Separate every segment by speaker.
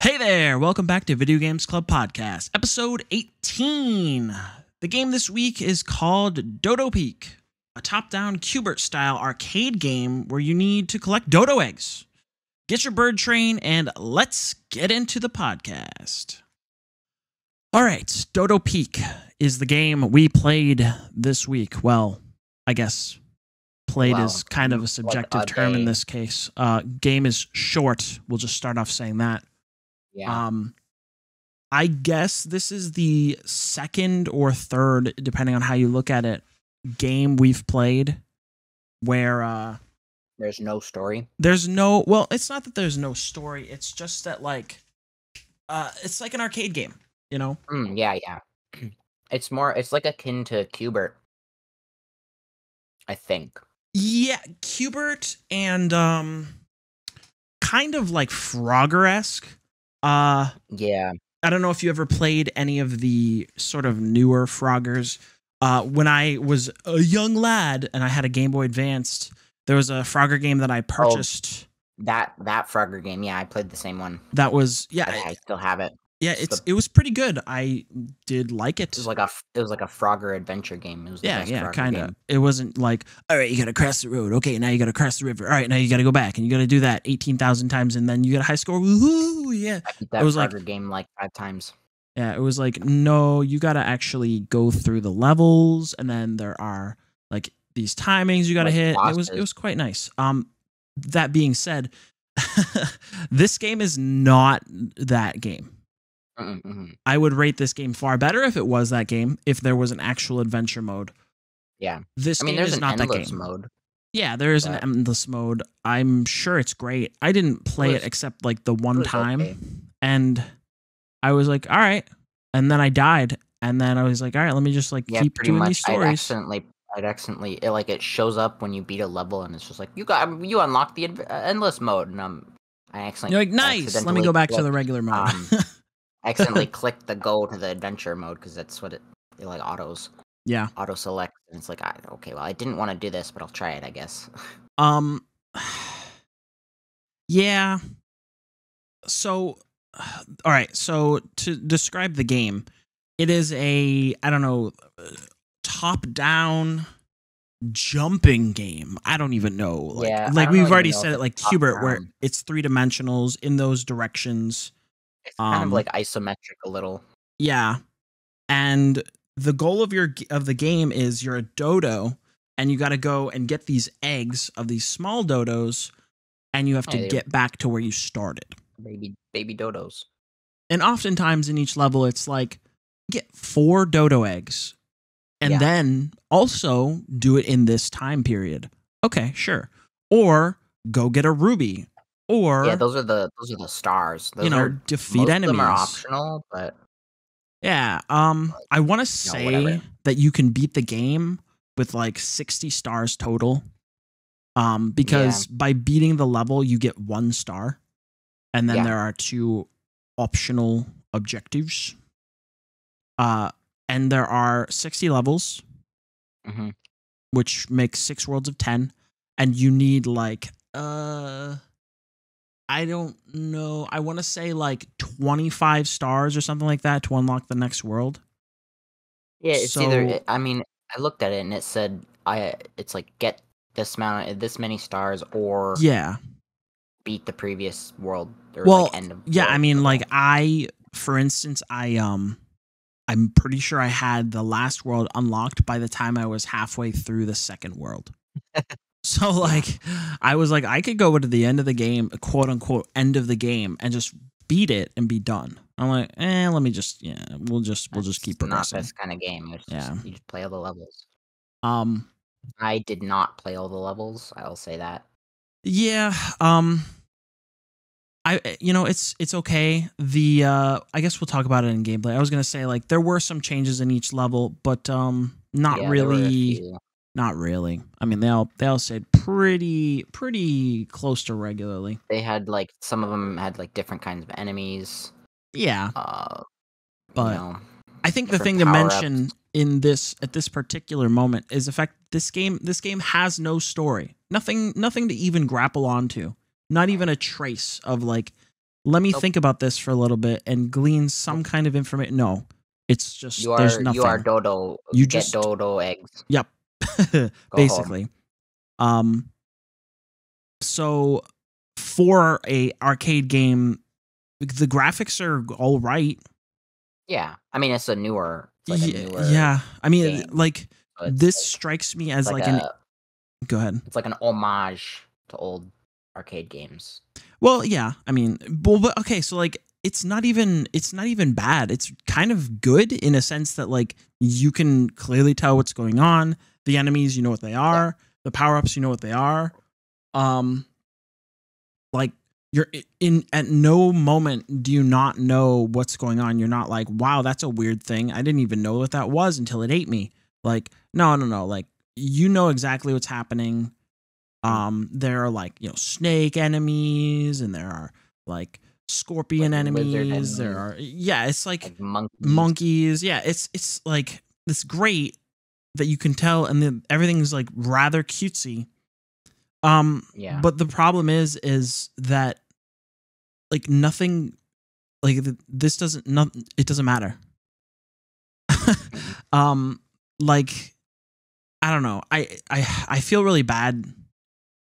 Speaker 1: Hey there, welcome back to Video Games Club Podcast, episode 18. The game this week is called Dodo Peak, a top-down Q-bert style arcade game where you need to collect dodo eggs. Get your bird train and let's get into the podcast. All right, Dodo Peak is the game we played this week. Well, I guess played is kind of a subjective term in this case. Game is short. We'll just start off saying that.
Speaker 2: Yeah.
Speaker 1: I guess this is the second or third, depending on how you look at it, game we've played where
Speaker 2: there's no story.
Speaker 1: It's not that there's no story. It's just that it's like an arcade game, you know?
Speaker 2: Yeah. It's like akin to Q-bert, I think.
Speaker 1: Yeah, Q-bert and kind of like Frogger-esque.
Speaker 2: Yeah.
Speaker 1: I don't know if you ever played any of the sort of newer Froggers. When I was a young lad and I had a Game Boy Advanced, there was a Frogger game that I purchased.
Speaker 2: That Frogger game, yeah, I played the same one.
Speaker 1: That was
Speaker 2: I still have it.
Speaker 1: Yeah, it was pretty good. I did like it.
Speaker 2: It was like a Frogger adventure game. It was the best Frogger
Speaker 1: kind of.
Speaker 2: game.
Speaker 1: It wasn't like, all right, you got to cross the road. Okay, now you got to cross the river. All right, now you got to go back and you got to do that 18,000 times and then you got a high score. Woohoo! Yeah.
Speaker 2: I beat that Frogger game like 5 times.
Speaker 1: Yeah, it was like, no, you got to actually go through the levels and then there are like these timings you got to hit. It was quite nice. That being said, this game is not that game. I would rate this game far better if it was that game, if there was an actual adventure mode.
Speaker 2: Yeah.
Speaker 1: This game is not that game.
Speaker 2: Mode.
Speaker 1: Yeah, there is an endless mode. I'm sure it's great. I didn't play it except like the one time.
Speaker 2: Okay.
Speaker 1: And I was like, all right. And then I died. And then I was like, all right, let me just keep doing these stories.
Speaker 2: It shows up when you beat a level and it's just like, you unlock the endless mode. And I accidentally...
Speaker 1: You're like, nice, let me go back to the regular mode.
Speaker 2: I accidentally clicked the go to the adventure mode because that's what it like auto select, and it's like, okay, well, I didn't want to do this, but I'll try it, I guess.
Speaker 1: Yeah. So, all right. So to describe the game, it is top-down jumping game. I don't even know. We've already said it, like Q-bert, where it's 3-dimensionals in those directions.
Speaker 2: It's kind of like isometric a little.
Speaker 1: Yeah. And the goal of the game is you're a dodo and you got to go and get these eggs of these small dodos and you have to get back to where you started.
Speaker 2: Baby dodos.
Speaker 1: And oftentimes in each level it's like get 4 dodo eggs and then also do it in this time period. Okay, sure. Or go get a ruby. Or
Speaker 2: those are the stars. Those
Speaker 1: defeat enemies.
Speaker 2: Most of them are optional, but
Speaker 1: yeah. I want to say that you can beat the game with like 60 stars total. Because by beating the level, you get 1 star, and then there are 2 optional objectives. And there are 60 levels, which makes 6 worlds of 10, and you need I don't know. I want to say 25 stars or something like that to unlock the next world.
Speaker 2: Yeah, it's either. I mean, I looked at it and it said it's like get this many stars or beat the previous world or end of.
Speaker 1: Yeah,
Speaker 2: world.
Speaker 1: I mean, for instance, I'm pretty sure I had the last world unlocked by the time I was halfway through the second world. So, I was like, I could go to the end of the game, quote unquote, end of the game, and just beat it and be done. I'm like, let me just, we'll just keep progressing.
Speaker 2: Not this kind of game. You just play all the levels.
Speaker 1: I
Speaker 2: did not play all the levels. I'll say that.
Speaker 1: Yeah. It's okay. I guess we'll talk about it in gameplay. I was gonna say there were some changes in each level, but not really. Not really. I mean, they all stayed pretty close to regularly.
Speaker 2: They had some of them had different kinds of enemies.
Speaker 1: Yeah. But I think the thing to mention in at this particular moment is the fact this game has no story. Nothing to even grapple onto. Not even a trace of let me think about this for a little bit and glean some kind of information. No, it's just there's nothing.
Speaker 2: You are Dodo. You get Dodo eggs.
Speaker 1: Yep. Basically. Home. So for a arcade game, the graphics are all right.
Speaker 2: Yeah, I mean it's a newer.
Speaker 1: Yeah, I mean game. Like so this strikes me as like an. Go ahead.
Speaker 2: It's like an homage to old arcade games.
Speaker 1: Well, yeah, I mean, but okay, so like it's not even bad. It's kind of good in a sense that like you can clearly tell what's going on. The enemies, you know what they are. Yeah. The power-ups, you know what they are. Like you're at no moment do you not know what's going on. You're not like, wow, that's a weird thing. I didn't even know what that was until it ate me. Like, no. Like, you know exactly what's happening. There are like, snake enemies, and there are like scorpion enemies. There are, it's like monkeys. Yeah, it's like it's great that you can tell, and then everything's like rather cutesy. But the problem is that like nothing, like this doesn't it doesn't matter. Like I don't know. I feel really bad,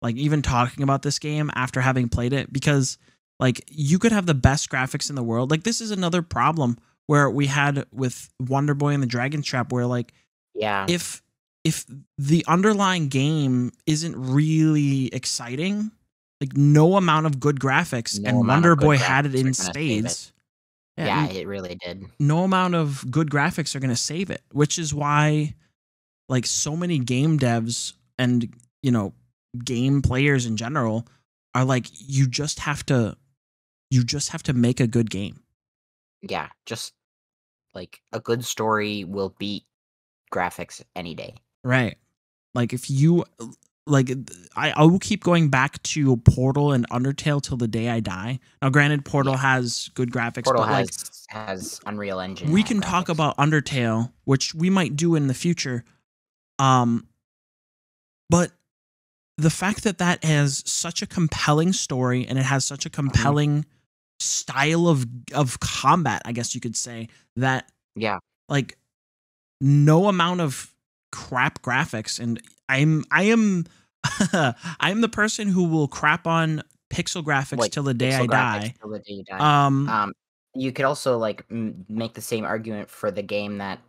Speaker 1: like even talking about this game after having played it, because like you could have the best graphics in the world. Like this is another problem where we had with Wonder Boy and the Dragon Trap, where like if the underlying game isn't really exciting, like no amount of good graphics, and Wonder Boy had it in spades.
Speaker 2: Yeah, it really did.
Speaker 1: No amount of good graphics are going to save it, which is why like so many game devs and, game players in general are like, you just have to make a good game.
Speaker 2: Yeah, just like a good story will beat graphics any day.
Speaker 1: Right. Like if you like, I will keep going back to Portal and Undertale till the day I die. Now, granted, Portal has good graphics,
Speaker 2: Portal
Speaker 1: but
Speaker 2: has Unreal Engine.
Speaker 1: We can talk about Undertale, which we might do in the future. But the fact that has such a compelling story, and it has such a compelling style of combat, I guess you could say, that like no amount of crap graphics, and I am I'm the person who will crap on pixel graphics till the day I die.
Speaker 2: You could also like make the same argument for the game that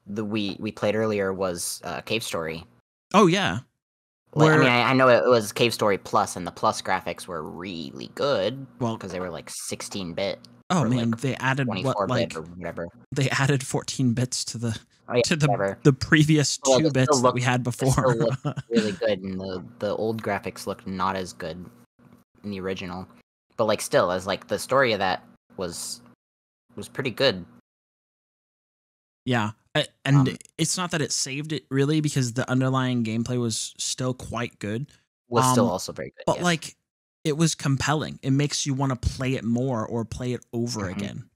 Speaker 2: we played earlier was Cave Story.
Speaker 1: Oh yeah.
Speaker 2: Like, I mean, I know it was Cave Story Plus, and the Plus graphics were really good. Well, because they were like 16-bit.
Speaker 1: Oh man, they added
Speaker 2: 24-bit or whatever.
Speaker 1: They added 14 bits to the the previous 2 bits that we had before.
Speaker 2: Still looked really good, and the old graphics looked not as good in the original. But like still, as like the story of that was pretty good.
Speaker 1: Yeah. And it's not that it saved it really, because the underlying gameplay was still quite good.
Speaker 2: Was still also very good.
Speaker 1: But like it was compelling. It makes you want to play it more or play it over again.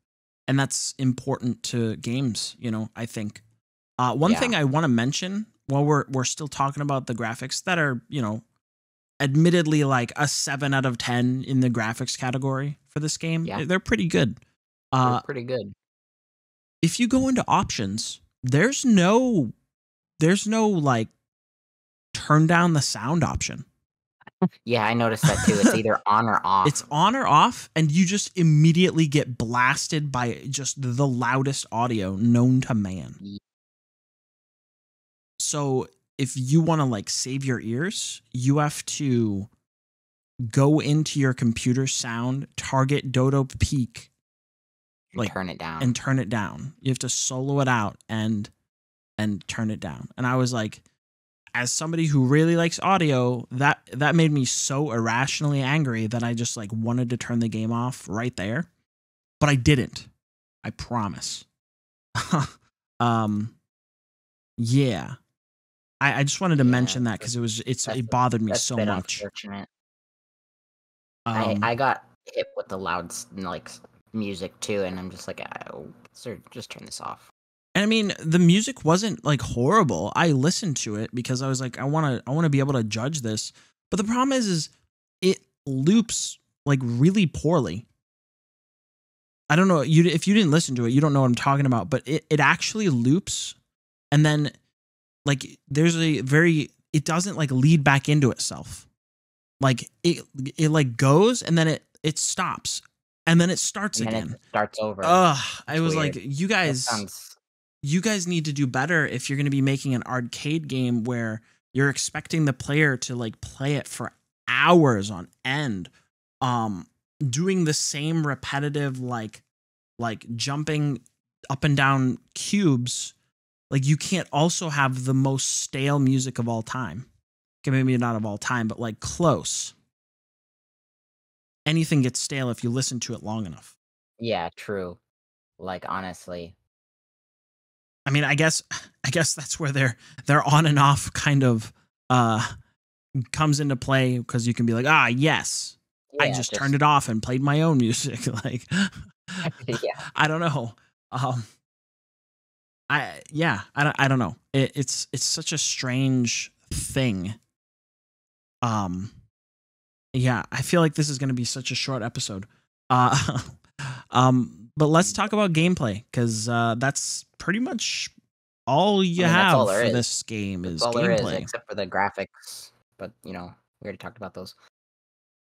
Speaker 1: And that's important to games, I think. One thing I want to mention while we're still talking about the graphics that are, admittedly like a 7 out of 10 in the graphics category for this game. Yeah. They're pretty good.
Speaker 2: They're pretty good.
Speaker 1: If you go into options, there's no like turn down the sound option.
Speaker 2: Yeah, I noticed that too. It's either on or off.
Speaker 1: It's on or off, and you just immediately get blasted by just the loudest audio known to man. Yeah. So if you want to like save your ears, you have to go into your computer sound, target Dodo Peak,
Speaker 2: like turn it
Speaker 1: down. You have to solo it out and turn it down. And I was like, as somebody who really likes audio, that made me so irrationally angry that I just like wanted to turn the game off right there. But I didn't. I promise. Yeah. I just wanted to mention that because it bothered me so much.
Speaker 2: Unfortunate. I got hit with the loud like music too, and I'm just like, sir, just turn this off.
Speaker 1: And I mean, the music wasn't like horrible. I listened to it because I was like, I want to be able to judge this. But the problem is it loops like really poorly. I don't know, if you didn't listen to it, you don't know what I'm talking about, but it actually loops, and then like there's it doesn't like lead back into itself. Like it like goes and then it stops and then it starts
Speaker 2: and
Speaker 1: again.
Speaker 2: Then it starts over.
Speaker 1: I was weird. Like, you guys need to do better if you're going to be making an arcade game where you're expecting the player to like play it for hours on end, doing the same repetitive like jumping up and down cubes. Like, you can't also have the most stale music of all time. Okay, maybe not of all time, but like close. Anything gets stale if you listen to it long enough.
Speaker 2: Yeah, true. Like, honestly.
Speaker 1: I mean, I guess that's where their on and off kind of comes into play, because you can be like, yes, yeah, I just turned it off and played my own music. Like,
Speaker 2: yeah,
Speaker 1: I don't know. I don't know. It's such a strange thing. Yeah, I feel like this is going to be such a short episode. But let's talk about gameplay, because that's pretty much all you have all for this game. That's is all gameplay, there is,
Speaker 2: except for the graphics. But we already talked about those.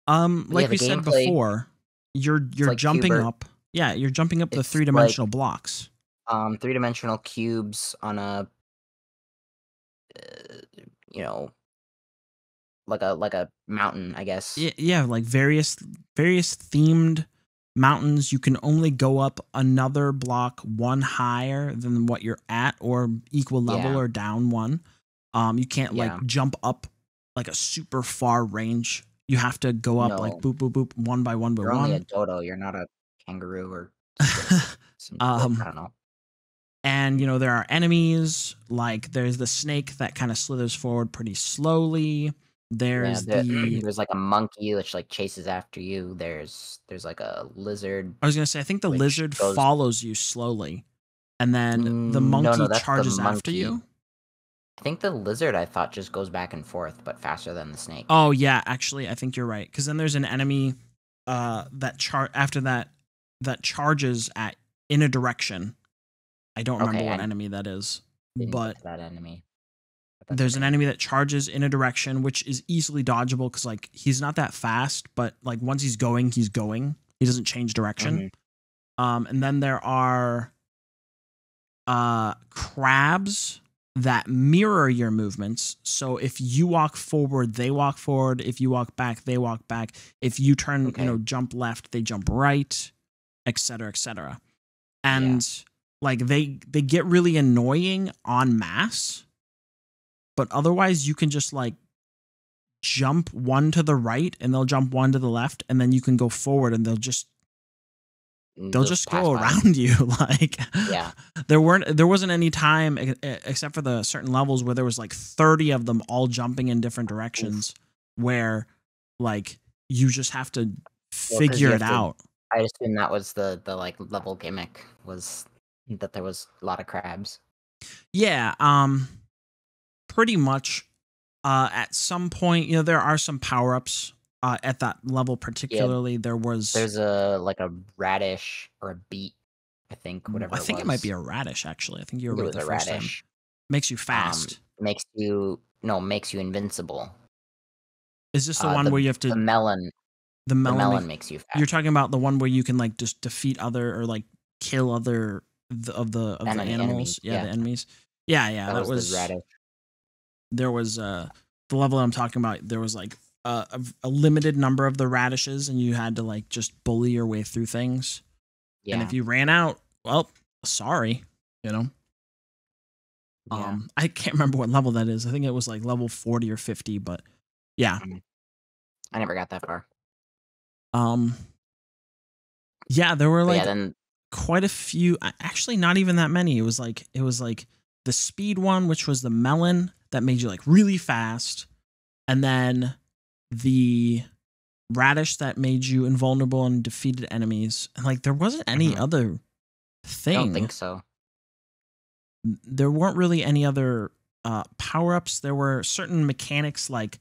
Speaker 1: Like we said before, you're like jumping Q-bert. Up. Yeah, you're jumping up the 3-dimensional blocks.
Speaker 2: 3-dimensional cubes on a like a mountain, I guess.
Speaker 1: Yeah, like various themed mountains. You can only go up another block one higher than what you're at, or equal level, or down one. You can't like jump up like a super far range. You have to go up like boop boop boop, one by one by one.
Speaker 2: You're only a dodo. You're not a kangaroo or I don't know.
Speaker 1: And there are enemies, like there's the snake that kind of slithers forward pretty slowly. There's
Speaker 2: there's like a monkey which like chases after you. There's like a lizard.
Speaker 1: I was gonna say, I think the lizard follows you slowly, and then the monkey charges after you.
Speaker 2: I think the lizard, I thought, just goes back and forth, but faster than the snake.
Speaker 1: Oh yeah, actually, I think you're right. Because then there's an enemy after that charges in a direction. I don't remember what enemy that is, but
Speaker 2: that enemy.
Speaker 1: There's an enemy that charges in a direction, which is easily dodgeable, because like he's not that fast, but like once he's going, he's going. He doesn't change direction. And then there are crabs that mirror your movements. So if you walk forward, they walk forward. If you walk back, they walk back. If you turn, jump left, they jump right, etc., etc. And like they get really annoying en masse. But otherwise, you can just like jump one to the right, and they'll jump one to the left, and then you can go forward, and they'll just go around you. Like, there wasn't any time except for the certain levels where there was like 30 of them all jumping in different directions, where like you just have to figure it out.
Speaker 2: I assume that was the like level gimmick, was that there was a lot of crabs.
Speaker 1: Yeah. Pretty much, at some point, there are some power-ups at that level. Particularly, there's
Speaker 2: a radish or a beet, I think. Whatever.
Speaker 1: I think it might be a radish. Actually, I think you were right the first time. Makes you fast.
Speaker 2: Makes you invincible.
Speaker 1: Is this the one where you have to?
Speaker 2: The melon.
Speaker 1: The melon
Speaker 2: makes you fast.
Speaker 1: You're talking about the one where you can like just defeat other, or like kill other of the animals. The enemies. Yeah. That was
Speaker 2: the radish.
Speaker 1: There was the level I'm talking about. There was like a limited number of the radishes, and you had to like just bully your way through things. Yeah. And if you ran out, well, sorry, Yeah. I can't remember what level that is. I think it was like level 40 or 50, but yeah.
Speaker 2: I never got that far.
Speaker 1: Yeah, there were like quite a few. Actually, not even that many. It was like the speed one, which was the melon that made you like really fast, and then the radish that made you invulnerable and defeated enemies. And like there wasn't any other thing.
Speaker 2: I don't think so.
Speaker 1: There weren't really any other power-ups. There were certain mechanics, like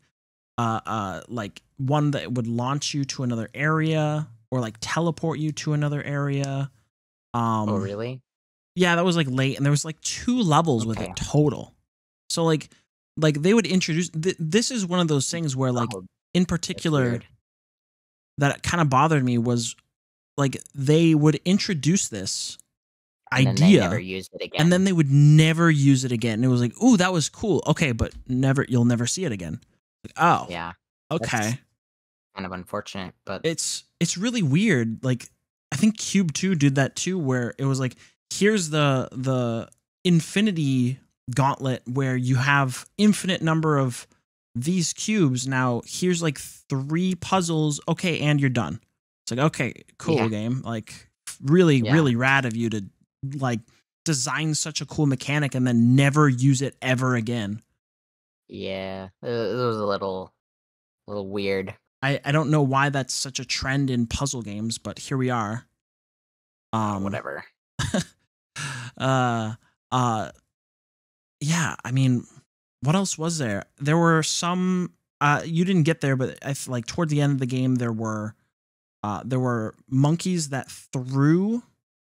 Speaker 1: like one that would launch you to another area or like teleport you to another area.
Speaker 2: Oh, really?
Speaker 1: Yeah, that was like late, and there was like 2 levels with it total. So like they would introduce. This is one of those things where like in particular that kind of bothered me was like they would introduce this idea,
Speaker 2: and then they never used it again.
Speaker 1: And then they would never use it again. And it was like, ooh, that was cool. Okay, but you'll never see it again. Like, oh,
Speaker 2: yeah.
Speaker 1: Okay.
Speaker 2: Kind of unfortunate, but
Speaker 1: it's really weird. Like I think Cube 2 did that too, where it was like, here's the infinity gauntlet where you have infinite number of these cubes. Now here's like 3 puzzles. Okay, and you're done. It's like, okay, cool game. Like really rad of you to like design such a cool mechanic and then never use it ever again.
Speaker 2: Yeah, it was a little weird.
Speaker 1: I don't know why that's such a trend in puzzle games, but here we are.
Speaker 2: Whatever.
Speaker 1: Yeah, I mean, what else was there? There were some you didn't get there, but I like toward the end of the game there were monkeys that threw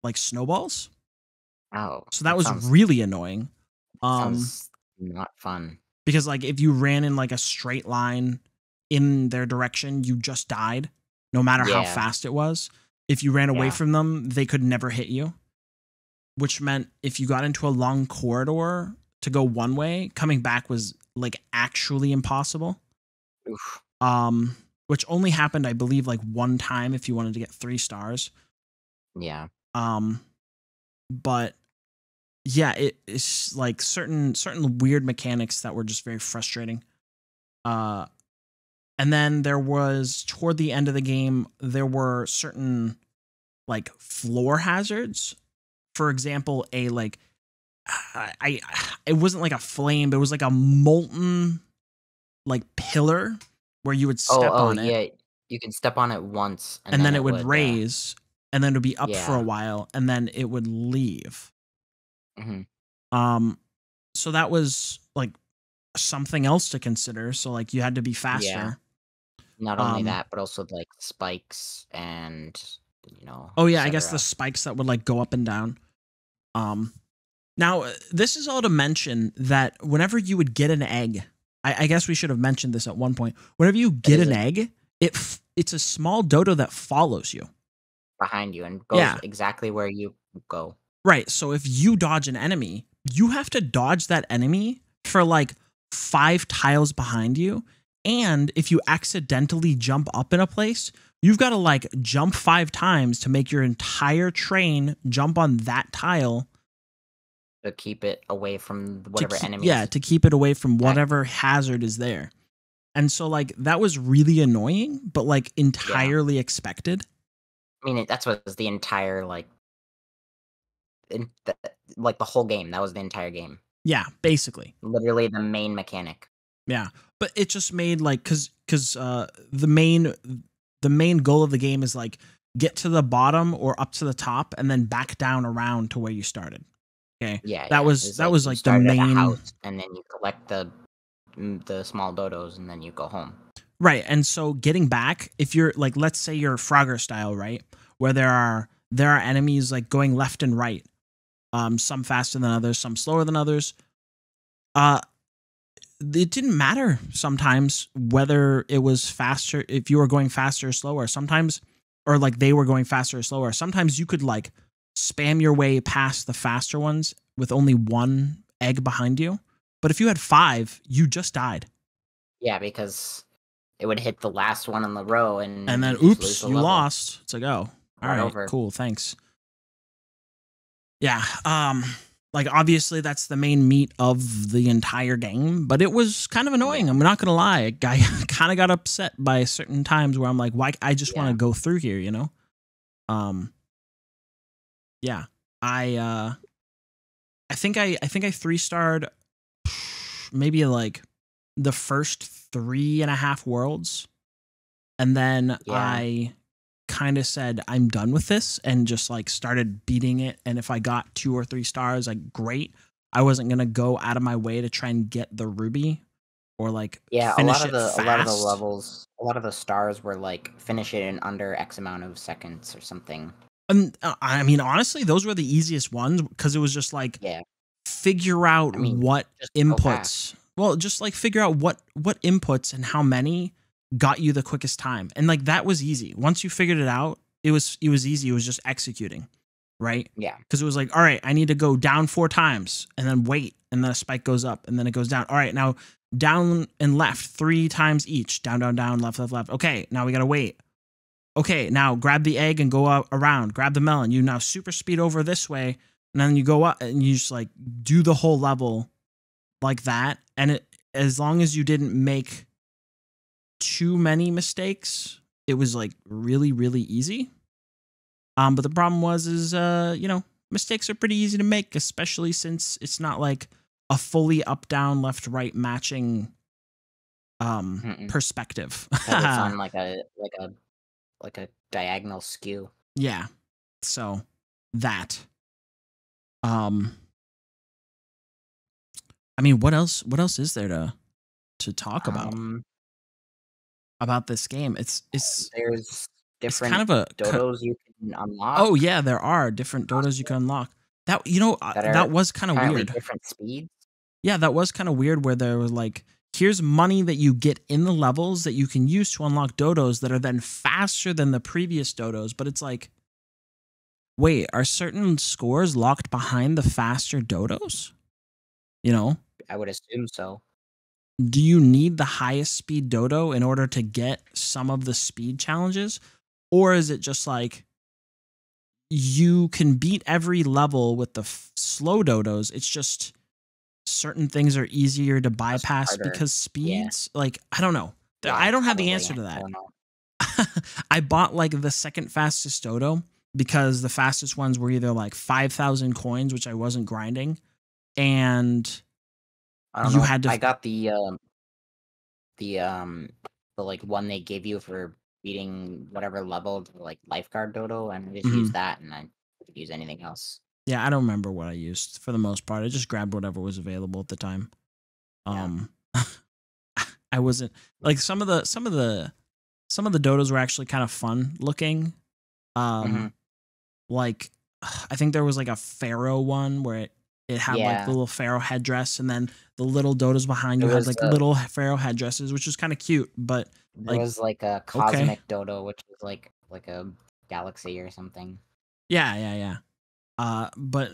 Speaker 1: like snowballs.
Speaker 2: Oh.
Speaker 1: So that was really annoying.
Speaker 2: Sounds not fun.
Speaker 1: Because like if you ran in like a straight line in their direction, you just died, no matter how fast it was. If you ran away from them, they could never hit you. Which meant if you got into a long corridor to go one way, coming back was like actually impossible.
Speaker 2: Oof.
Speaker 1: Which only happened, I believe, like 1 time if you wanted to get 3 stars.
Speaker 2: Yeah.
Speaker 1: But yeah, it's like certain weird mechanics that were just very frustrating. And then there was, toward the end of the game, there were certain like floor hazards. For example, it wasn't like a flame, but it was like a molten like pillar where you would step on it.
Speaker 2: Yeah, you can step on it once,
Speaker 1: and then it would raise, and then it would be up for a while, and then it would leave.
Speaker 2: Mm-hmm.
Speaker 1: So that was like something else to consider. So like you had to be faster.
Speaker 2: Yeah. Not only that, but also like spikes and
Speaker 1: Oh yeah, I guess the spikes that would like go up and down. Now this is all to mention that whenever you would get an egg, I guess we should have mentioned this at one point. Whenever you get an egg, it's a small dodo that follows you
Speaker 2: behind you and goes exactly where you go.
Speaker 1: Right. So if you dodge an enemy, you have to dodge that enemy for like 5 tiles behind you. And if you accidentally jump up in a place, you've got to like jump 5 times to make your entire train jump on that tile.
Speaker 2: To keep it away from whatever enemy.
Speaker 1: Yeah, to keep it away from whatever hazard is there. And so like that was really annoying, but like entirely expected.
Speaker 2: I mean, that's what was the entire like the whole game. That was the entire game.
Speaker 1: Yeah, basically.
Speaker 2: Literally the main mechanic.
Speaker 1: Yeah, but it just made like because the main goal of the game is like get to the bottom or up to the top and then back down around to where you started. Okay.
Speaker 2: Yeah,
Speaker 1: that was like the main
Speaker 2: house, and then you collect the small dodos and then you go home.
Speaker 1: Right, and so getting back, if you're like, let's say you're Frogger style, right, where there are enemies like going left and right, some faster than others, some slower than others. It didn't matter sometimes whether it was faster, if you were going faster or slower. Sometimes, or like they were going faster or slower. Sometimes you could like spam your way past the faster ones with only 1 egg behind you. But if you had 5, you just died.
Speaker 2: Yeah, because it would hit the last one in the row, and
Speaker 1: then oops, you lost. It's like, oh, all right, over. Cool, thanks. Yeah, like obviously that's the main meat of the entire game, but it was kind of annoying. I'm not gonna lie, I kind of got upset by certain times where I'm like, why? I just want to go through here, you know. Yeah, I think I 3-starred maybe like the first 3.5 worlds, and then I kind of said I'm done with this and just like started beating it. And if I got 2 or 3 stars, like great. I wasn't gonna go out of my way to try and get the ruby or like
Speaker 2: Yeah,
Speaker 1: finish it fast.
Speaker 2: a lot of the levels, a lot of the stars were like finish it in under X amount of seconds or something.
Speaker 1: And I mean, honestly, those were the easiest ones because it was just like figure out what inputs. Well, just like figure out what inputs and how many got you the quickest time, and like that was easy. Once you figured it out, it was easy. It was just executing, right?
Speaker 2: Yeah,
Speaker 1: because it was like, all right, I need to go down 4 times and then wait, and then a spike goes up and then it goes down. All right, now down and left 3 times each, down, down, down, left, left, left. Okay, now we gotta wait. Okay, now grab the egg and go around. Grab the melon. You now super speed over this way, and then you go up and you just like do the whole level like that. And as long as you didn't make too many mistakes, it was like really, really easy. But the problem is mistakes are pretty easy to make, especially since it's not like a fully up, down, left, right matching perspective.
Speaker 2: It's on like a diagonal skew.
Speaker 1: Yeah. So that. I mean, what else is there to talk about this game?
Speaker 2: There's different
Speaker 1: kind of a
Speaker 2: dodos you can unlock.
Speaker 1: Oh yeah, there are different dodos you can unlock. That that was kind of weird.
Speaker 2: Different speeds.
Speaker 1: Yeah, that was kind of weird where there was like, here's money that you get in the levels that you can use to unlock dodos that are then faster than the previous dodos. But it's like, wait, are certain scores locked behind the faster dodos?
Speaker 2: I would assume so.
Speaker 1: Do you need the highest speed dodo in order to get some of the speed challenges? Or is it just like you can beat every level with the slow dodos? It's just certain things are easier to bypass because speeds, like, I don't know. Yeah, I don't have the answer to that. I bought like the second fastest dodo because the fastest ones were either like 5,000 coins, which I wasn't grinding, and you had to.
Speaker 2: I got the like one they gave you for beating whatever level, like lifeguard dodo, and I just used that, and I didn't use anything else.
Speaker 1: Yeah, I don't remember what I used for the most part. I just grabbed whatever was available at the time. I wasn't like some of the dodos were actually kind of fun looking. Like I think there was like a pharaoh one where it had like the little pharaoh headdress, and then the little dodos behind you had like little pharaoh headdresses, which was kind of cute. But
Speaker 2: there was like a cosmic dodo, which was like a galaxy or something.
Speaker 1: Yeah. But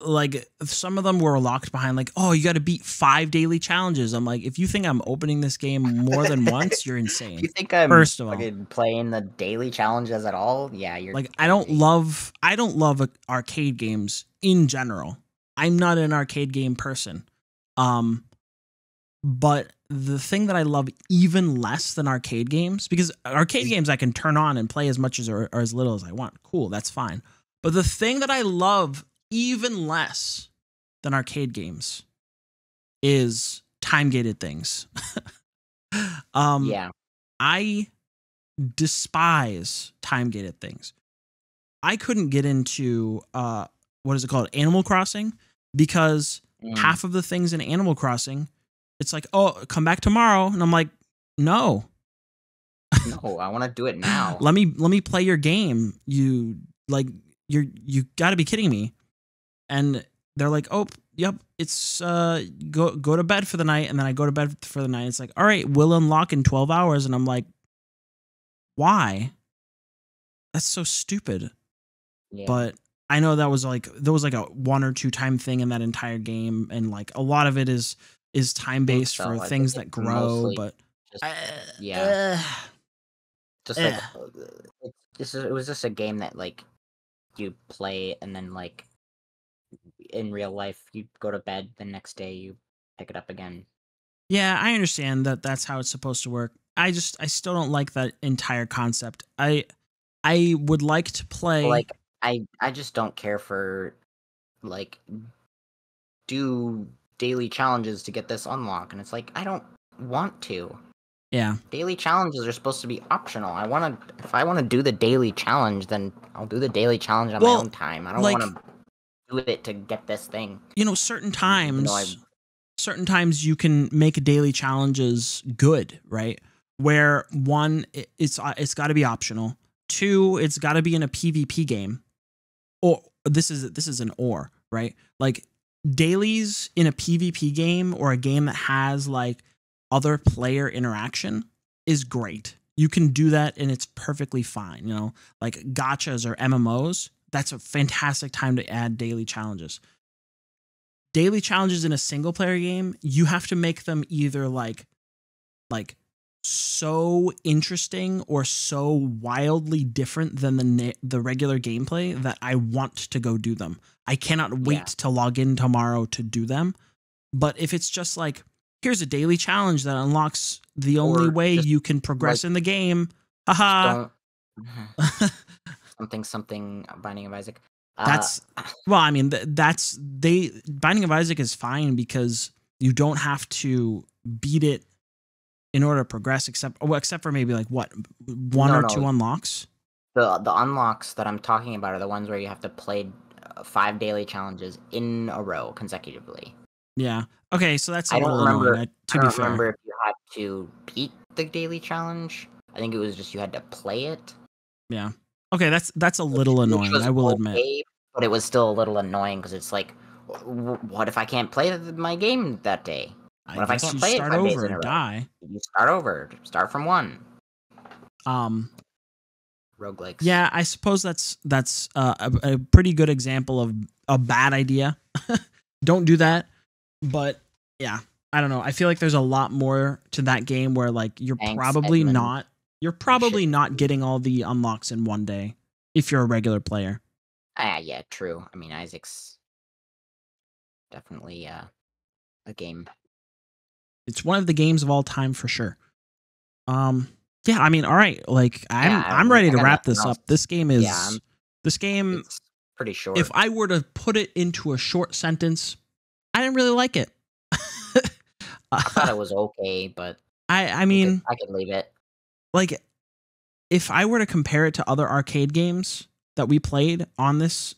Speaker 1: like some of them were locked behind like, oh, you got to beat 5 daily challenges. I'm like, if you think I'm opening this game more than once, you're insane.
Speaker 2: You think I'm first of all playing the daily challenges at all? Yeah, you're
Speaker 1: like, I don't love arcade games in general. I'm not an arcade game person. But the thing that I love even less than arcade games, because arcade games I can turn on and play as much as or as little as I want. Cool, that's fine. But the thing that I love even less than arcade games is time-gated things. I despise time-gated things. I couldn't get into what is it called? Animal Crossing, because half of the things in Animal Crossing, it's like, oh, come back tomorrow, and I'm like, no.
Speaker 2: No, I want to do it now.
Speaker 1: Let me play your game. You got to be kidding me. And they're like, oh, yep, it's go to bed for the night. And then I go to bed for the night. It's like, all right, we'll unlock in 12 hours. And I'm like, why? That's so stupid. Yeah. But I know there was like a 1 or 2 time thing in that entire game, and like a lot of it is time based for things that grow. But
Speaker 2: it was just a game that like you play, and then like in real life you go to bed, the next day you pick it up again.
Speaker 1: Yeah, I understand that that's how it's supposed to work. I still don't like that entire concept. I would like to play
Speaker 2: like I just don't care for like do daily challenges to get this unlock, and it's like I don't want to.
Speaker 1: Yeah.
Speaker 2: Daily challenges are supposed to be optional. If I want to do the daily challenge, then I'll do the daily challenge on my own time. I don't want to do it to get this thing.
Speaker 1: Certain times certain times you can make daily challenges good, right? Where one, it's got to be optional. Two, it's got to be in a PvP game. Or this is an or, right? Like dailies in a PvP game or a game that has like other player interaction is great. You can do that and it's perfectly fine. You know, like gachas or MMOs, that's a fantastic time to add daily challenges. Daily challenges in a single player game, you have to make them either like so interesting or so wildly different than the regular gameplay that I want to go do them. I cannot wait to log in tomorrow to do them. But if it's just like, here's a daily challenge that unlocks the only way you can progress in the game. Haha.
Speaker 2: Something Binding of Isaac.
Speaker 1: Binding of Isaac is fine because you don't have to beat it in order to progress, except for maybe like one or two unlocks.
Speaker 2: The unlocks that I'm talking about are the ones where you have to play 5 daily challenges in a row consecutively.
Speaker 1: Yeah. Okay, so that's a little annoying. To be fair, I don't remember
Speaker 2: if you had to beat the daily challenge. I think it was just you had to play it.
Speaker 1: Yeah. Okay, that's a little annoying. I will admit,
Speaker 2: but it was still a little annoying because it's like, what if I can't play my game that day? What if I can't play it 5 days in a row?
Speaker 1: Die.
Speaker 2: You start over. Start from 1. Roguelikes.
Speaker 1: Yeah, I suppose that's a pretty good example of a bad idea. Don't do that. But yeah, I don't know. I feel like there's a lot more to that game where like you're probably not getting all the unlocks in one day if you're a regular player.
Speaker 2: Yeah, true. I mean, Isaac's definitely a game.
Speaker 1: It's one of the games of all time for sure. Yeah, I mean, all right. Like I'm ready to wrap this up. This game is
Speaker 2: it's pretty short.
Speaker 1: If I were to put it into a short sentence, I didn't really like it.
Speaker 2: I thought it was okay, but
Speaker 1: I mean,
Speaker 2: I could leave it.
Speaker 1: Like, if I were to compare it to other arcade games that we played in this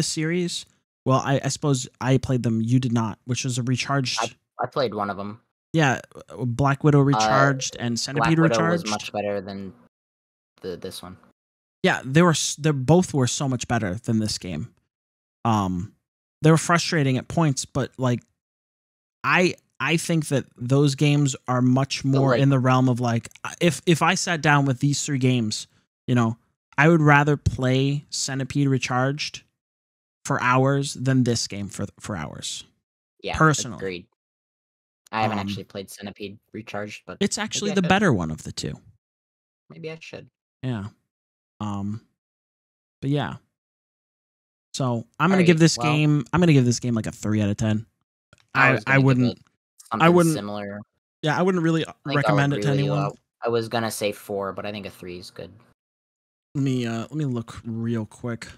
Speaker 1: series, well, I suppose I played them. You did not, which was a recharged.
Speaker 2: I played one of them.
Speaker 1: Yeah, Black Widow Recharged and Centipede
Speaker 2: Black Widow
Speaker 1: Recharged
Speaker 2: was much better than this one.
Speaker 1: Yeah, they both were so much better than this game. They were frustrating at points, but like I think that those games are much more in the realm of like if I sat down with these 3 games, you know, I would rather play Centipede Recharged for hours than this game for hours.
Speaker 2: Yeah,
Speaker 1: personally.
Speaker 2: Agreed. I haven't actually played Centipede Recharged, but
Speaker 1: it's actually the better one of the 2.
Speaker 2: Maybe I should.
Speaker 1: Yeah. But yeah. So I'm gonna give this game. I'm gonna give this game like a 3 out of 10. I wouldn't.
Speaker 2: Similar.
Speaker 1: Yeah, I wouldn't really recommend it to anyone.
Speaker 2: I was gonna say 4, but I think a 3 is good.
Speaker 1: Let me look real quick.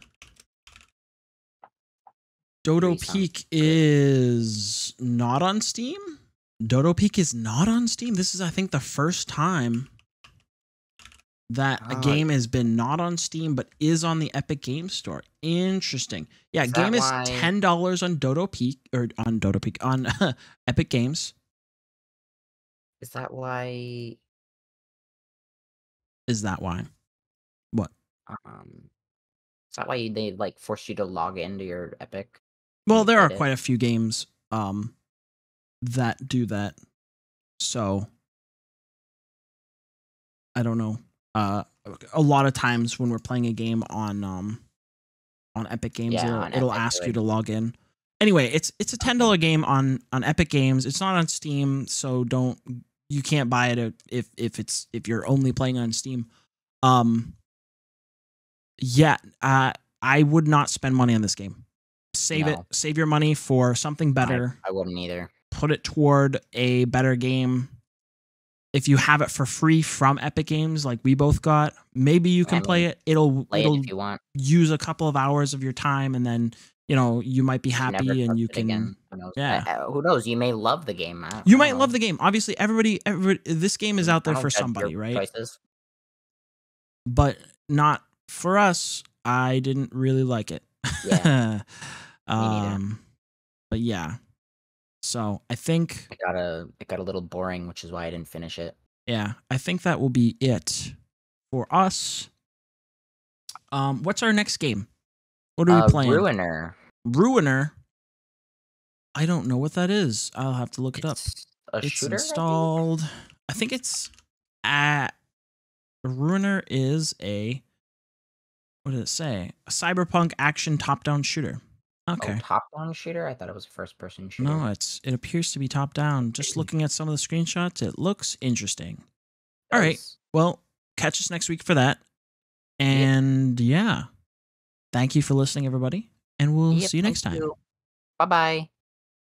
Speaker 1: Dodo Peak is not on Steam. Dodo Peak is not on Steam. This is, I think, the first time that a game has been not on Steam but is on the Epic Games Store. Interesting. Yeah, game is $10 on Dodo Peak on Epic Games.
Speaker 2: Is that why?
Speaker 1: Is that why? What?
Speaker 2: Is that why they like forced you to log into your Epic?
Speaker 1: Well, there are quite a few games that do that. So I don't know. A lot of times when we're playing a game on Epic Games, it'll ask you to log in. Anyway, it's a $10 game on Epic Games. It's not on Steam, so you can't buy it if you're only playing on Steam. I would not spend money on this game. Save your money for something better.
Speaker 2: I wouldn't either.
Speaker 1: Put it toward a better game. If you have it for free from Epic Games, like we both got, maybe you can play it. It'll
Speaker 2: if you want.
Speaker 1: Use a couple of hours of your time, and then you might be happy, and you can.
Speaker 2: Who knows? Who knows? You may love the game.
Speaker 1: You might love the game. Obviously, everybody. This game is out there for somebody, right?
Speaker 2: Choices.
Speaker 1: But not for us. I didn't really like it.
Speaker 2: Yeah. Me neither.
Speaker 1: But yeah. So I think
Speaker 2: it got a little boring, which is why I didn't finish it.
Speaker 1: Yeah, I think that will be it for us. What's our next game? What are we playing? Ruiner. I don't know what that is. I'll have to look it up.
Speaker 2: It's shooter,
Speaker 1: installed. I think it's Ruiner is a, what did it say? A cyberpunk action top-down shooter. Okay.
Speaker 2: Oh, top-down shooter? I thought it was a first-person shooter.
Speaker 1: No, it appears to be top-down. Just looking at some of the screenshots, it looks interesting. All right. Well, catch us next week for that. And yeah, thank you for listening, everybody. And we'll see you next time.
Speaker 2: Bye-bye.